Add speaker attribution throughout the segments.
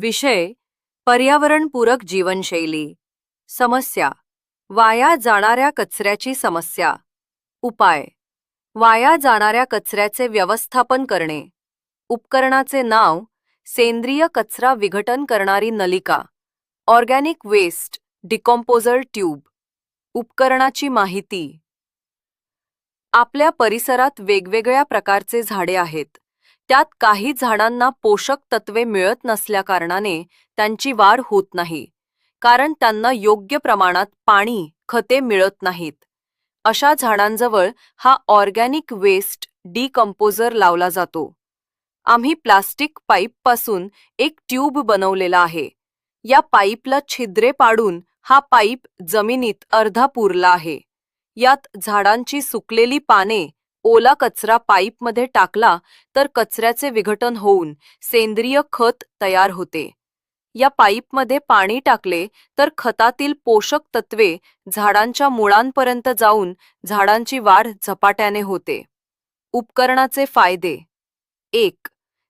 Speaker 1: विषय पर्यावरणपूरक जीवनशैली. समस्या वाया जाणाऱ्या कचऱ्याची समस्या. उपाय वाया जाणाऱ्या कचऱ्याचे व्यवस्थापन करणे. उपकरणाचे नाव सेंद्रिय कचरा विघटन करणारी नलिका, ऑर्गॅनिक वेस्ट डिकॉम्पोजर ट्यूब. उपकरणाची माहिती. आपल्या परिसरात वेगवेगळ्या प्रकारचे झाडे आहेत. त्यात काही झाडांना पोषक तत्वे मिळत नसल्याकारणाने त्यांची वाढ होत नाही, कारण त्यांना योग्य प्रमाणात पाणी, खते मिळत नाहीत. अशा झाडांजवळ हा ऑर्गॅनिक वेस्ट डिकंपोजर लावला जातो. आम्ही प्लास्टिक पाईपपासून एक ट्यूब बनवलेला आहे. या पाईपला छिद्रे पाडून हा पाईप जमिनीत अर्धा पुरला आहे. यात झाडांची सुकलेली पाने, ओला कचरा पाईपमध्ये टाकला तर कचऱ्याचे विघटन होऊन सेंद्रिय खत तयार होते. या पाईपमध्ये पाणी टाकले तर खतातील पोषक तत्वे झाडांच्या मुळांपर्यंत जाऊन झाडांची वाढ झपाट्याने होते. उपकरणाचे फायदे. 1.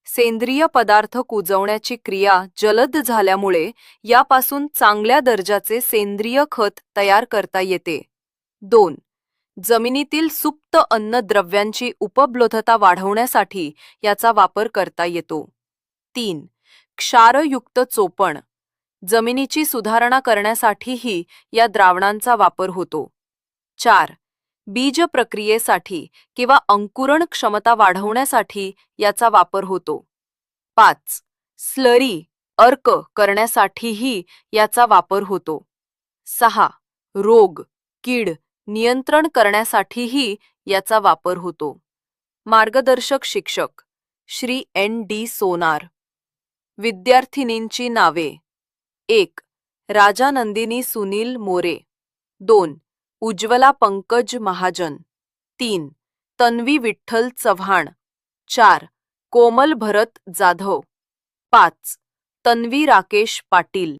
Speaker 1: सेंद्रिय पदार्थ कुजवण्याची क्रिया जलद झाल्यामुळे यापासून चांगल्या दर्जाचे सेंद्रिय खत तयार करता येते. 2. जमिनीतील सुप्त अन्नद्रव्यांची उपलब्धता वाढवण्यासाठी याचा वापर करता येतो. 3. क्षारयुक्त चोपण. जमिनीची सुधारणा करण्यासाठीही या द्रावणांचा वापर होतो. 4. बीज प्रक्रियेसाठी किंवा अंकुरण क्षमता वाढवण्यासाठी याचा वापर होतो. 5. स्लरी अर्क करण्यासाठीही याचा वापर होतो. 6. रोग, कीड नियंत्रण करण्यासाठीही याचा वापर होतो. मार्गदर्शक शिक्षक श्री N.D. सोनार. विद्यार्थिनींची नावे. 1. राजा नंदिनी सुनील मोरे. 2. उज्ज्वला पंकज महाजन. 3. तन्वी विठ्ठल चव्हाण. 4. कोमल भरत जाधव. 5. तन्वी राकेश पाटील.